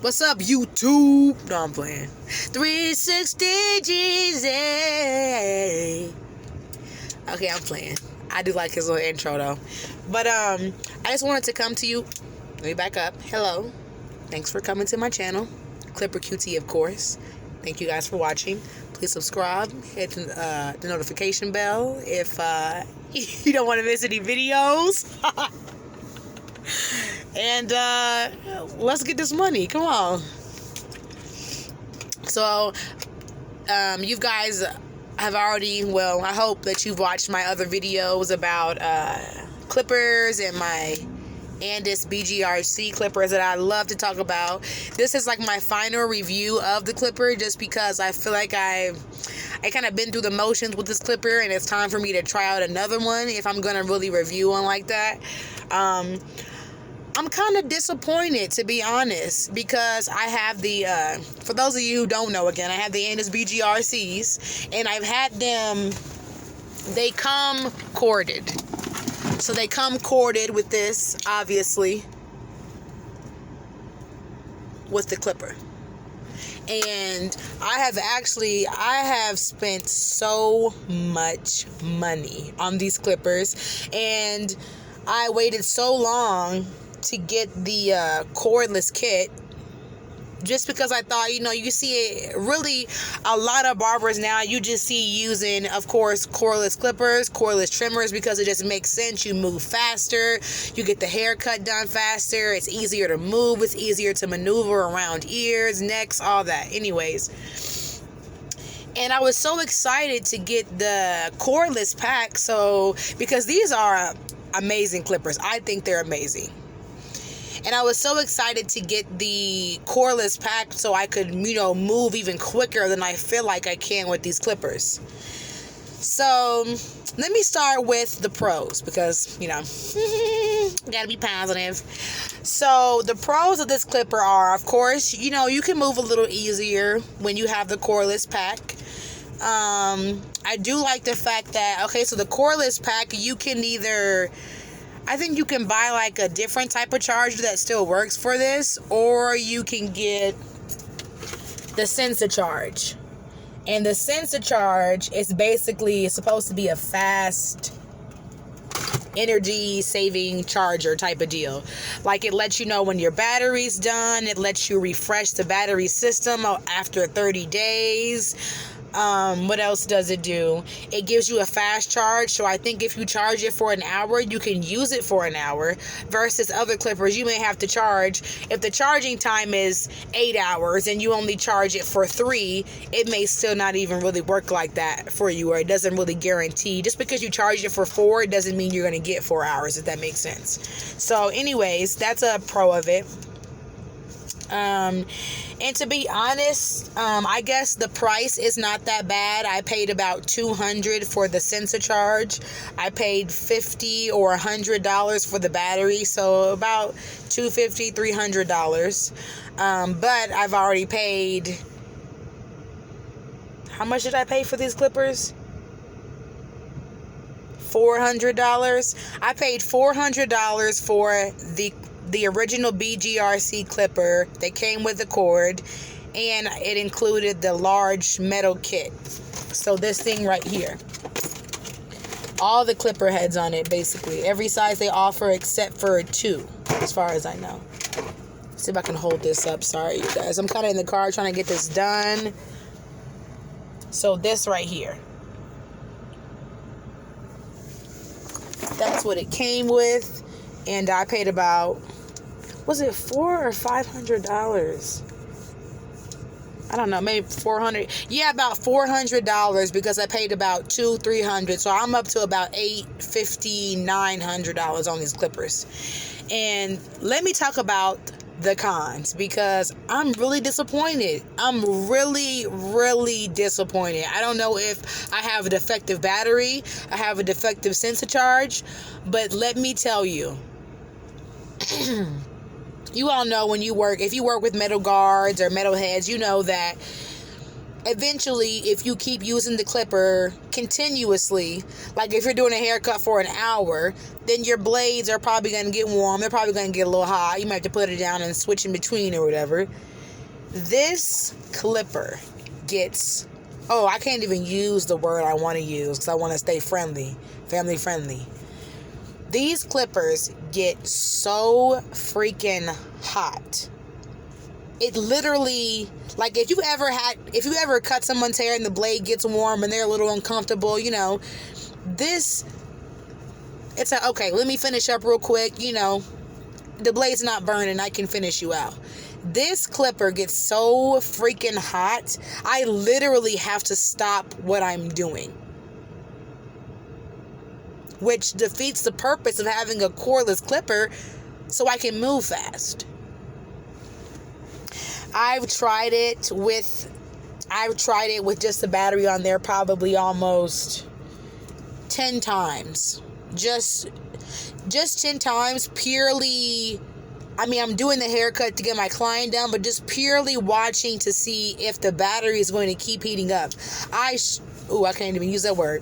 What's up, YouTube? No, I'm playing. 360 G's. Okay, I'm playing. I do like his little intro though. But I just wanted to come to you. Let me back up. Hello. Thanks for coming to my channel. Clipper QT, of course. Thank you guys for watching. Please subscribe. Hit the notification bell if you don't want to miss any videos. And let's get this money. Come on. So you guys have already, well, I hope that you've watched my other videos about clippers and my Andis BGRC clippers that I love to talk about. This is like my final review of the clipper, just because I feel like I kind of been through the motions with this clipper, and it's time for me to try out another one if I'm gonna really review one like that. I'm kind of disappointed, to be honest, because I have the, for those of you who don't know, again, I have the Andis BGRCs, and I've had them, they come corded. So they come corded with this, obviously, with the clipper. And I have spent so much money on these clippers, and I waited so long to get the cordless kit, just because I thought, you see it really, a lot of barbers now, you just see using, of course, cordless clippers, cordless trimmers, because it just makes sense. You move faster, you get the haircut done faster, it's easier to move, it's easier to maneuver around ears, necks, all that. Anyways, and I was so excited to get the cordless pack, because these are amazing clippers. I think they're amazing. And I was so excited to get the cordless pack so I could, move even quicker than I feel like I can with these clippers. So let me start with the pros, because, gotta be positive. So the pros of this clipper are, of course, you can move a little easier when you have the cordless pack. I do like the fact that, so the cordless pack, you can I think you can buy like a different type of charger that still works for this, or you can get the sensor charge. And the sensor charge is basically supposed to be a fast energy saving charger type of deal. Like, it lets you know when your battery's done, it lets you refresh the battery system after 30 days. What else does it do? It gives you a fast charge, so I think if you charge it for an hour, you can use it for an hour, versus other clippers you may have to charge. If the charging time is 8 hours and you only charge it for 3, it may still not even really work like that for you, or it doesn't really guarantee. Just because you charge it for 4, it doesn't mean you're going to get 4 hours, if that makes sense. So anyways, that's a pro of it. And to be honest, I guess the price is not that bad. I paid about $200 for the sensor charge. I paid $50 or $100 for the battery, so about $250, $300. But I've already paid. How much did I pay for these clippers? $400. I paid $400 for the original BGRC clipper that came with the cord, and it included the large metal kit. So this thing right here, all the clipper heads on it, basically every size they offer except for 2, as far as I know. Let's see if I can hold this up. Sorry, you guys, I'm kind of in the car trying to get this done. So this right here, that's what it came with, and I paid about, was it $400 or $500? I don't know, maybe $400. Yeah, about $400, because I paid about $200-$300. So I'm up to about $850, $900 on these clippers. And let me talk about the cons, because I'm really disappointed. I'm really, really disappointed. I don't know if I have a defective battery, I have a defective sensor charge, but let me tell you. You all know when if you work with metal guards or metal heads, you know that eventually, if you keep using the clipper continuously, like if you're doing a haircut for an hour, then your blades are probably going to get warm. They're probably going to get a little hot. You might have to put it down and switch in between or whatever. This clipper gets, oh, I can't even use the word I want to use because I want to stay friendly, family friendly. These clippers get so freaking hot. It literally, like if you ever cut someone's hair and the blade gets warm and they're a little uncomfortable, you know, it's like, okay, let me finish up real quick, you know, the blade's not burning, I can finish you out. This clipper gets so freaking hot, I literally have to stop what I'm doing, which defeats the purpose of having a cordless clipper so I can move fast. I've tried it with just the battery on there probably almost 10 times. Just 10 times purely, I mean, I'm doing the haircut to get my client done, but just purely watching to see if the battery is going to keep heating up. I can't even use that word.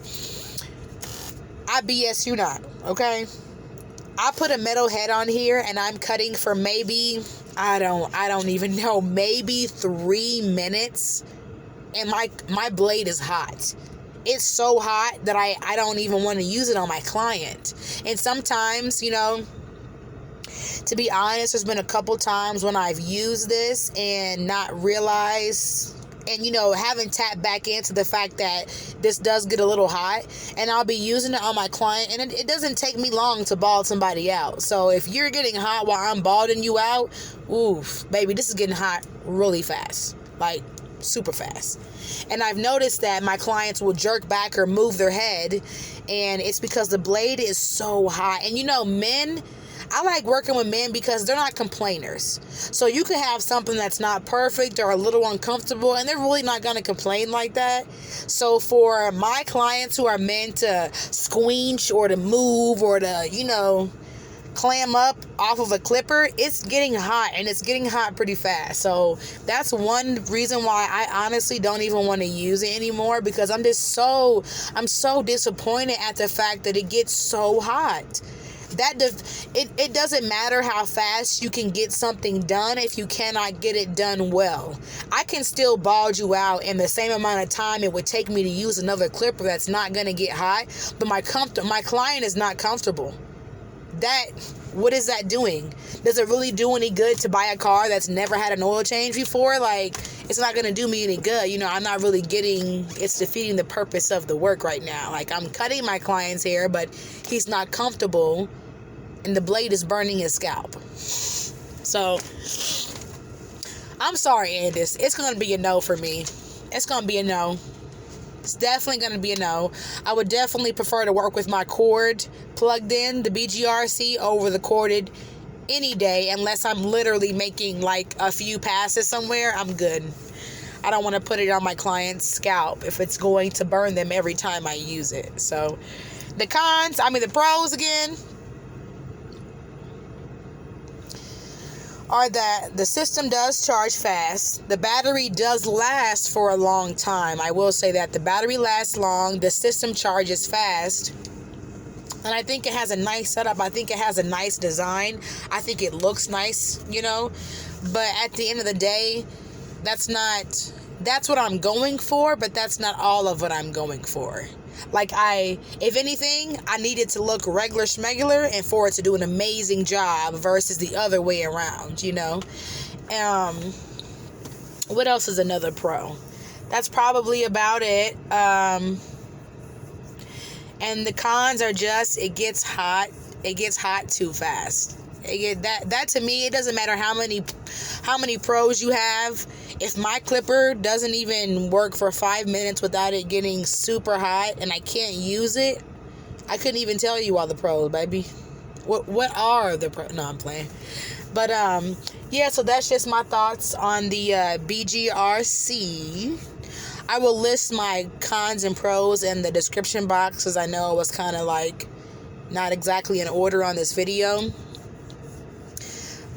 I BS you not, okay? I put a metal head on here and I'm cutting for maybe, I don't even know, maybe 3 minutes, and my blade is hot. It's so hot that I don't even want to use it on my client. And sometimes, you know, to be honest, there's been a couple times when I've used this and not realized, and, you know, haven't tapped back into the fact that this does get a little hot, and I'll be using it on my client, and it doesn't take me long to bald somebody out. So if you're getting hot while I'm balding you out, oof, baby, this is getting hot really fast, like super fast. And I've noticed that my clients will jerk back or move their head, and it's because the blade is so hot. And, you know, men, I like working with men because they're not complainers. So you can have something that's not perfect or a little uncomfortable, and they're really not going to complain like that. So for my clients who are meant to squinch or to move or to, you know, clam up off of a clipper, it's getting hot, and it's getting hot pretty fast. So that's one reason why I honestly don't even want to use it anymore, because I'm so disappointed at the fact that it gets so hot. It doesn't matter how fast you can get something done if you cannot get it done well. I can still bald you out in the same amount of time it would take me to use another clipper that's not going to get hot, but my client is not comfortable. What is that doing? Does it really do any good to buy a car that's never had an oil change before? Like, it's not going to do me any good. You know, I'm not really it's defeating the purpose of the work right now. Like, I'm cutting my client's hair, but he's not comfortable, and the blade is burning his scalp. So, I'm sorry, Andis. It's going to be a no for me. It's going to be a no. It's definitely going to be a no. I would definitely prefer to work with my cord plugged in, the BGRC, over the corded any day, unless I'm literally making like a few passes somewhere. I'm good. I don't want to put it on my client's scalp if it's going to burn them every time I use it. So the pros again, are that the system does charge fast. The battery does last for a long time. I will say that the battery lasts long. The system charges fast. And I think it has a nice setup. I think it has a nice design. I think it looks nice, you know. But at the end of the day, that's what I'm going for, but that's not all of what I'm going for. Like, if anything, I need it to look regular schmegular and for it to do an amazing job versus the other way around, you know. What else is another pro? That's probably about it. And the cons are just, it gets hot too fast. That to me, it doesn't matter how many pros you have. If my clipper doesn't even work for 5 minutes without it getting super hot and I can't use it, I couldn't even tell you all the pros, baby. What are the pros? No, I'm playing. But yeah, so that's just my thoughts on the BGRC. I will list my cons and pros in the description box, because I know it was kind of like not exactly in order on this video.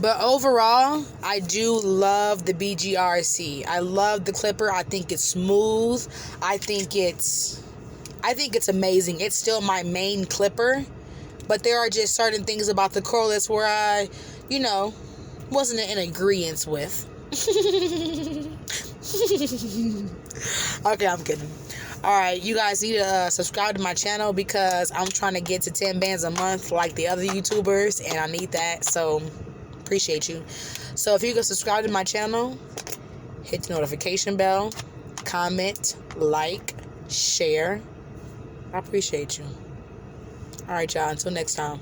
But overall, I do love the BGRC. I love the clipper. I think it's smooth. I think it's amazing. It's still my main clipper, but there are just certain things about the Cordless where I, wasn't in agreement with. Okay, I'm kidding. Alright, you guys need to subscribe to my channel because I'm trying to get to 10 bands a month like the other YouTubers, and I need that, so appreciate you. So if you can subscribe to my channel, hit the notification bell, comment, like, share. I appreciate you. Alright, y'all, until next time.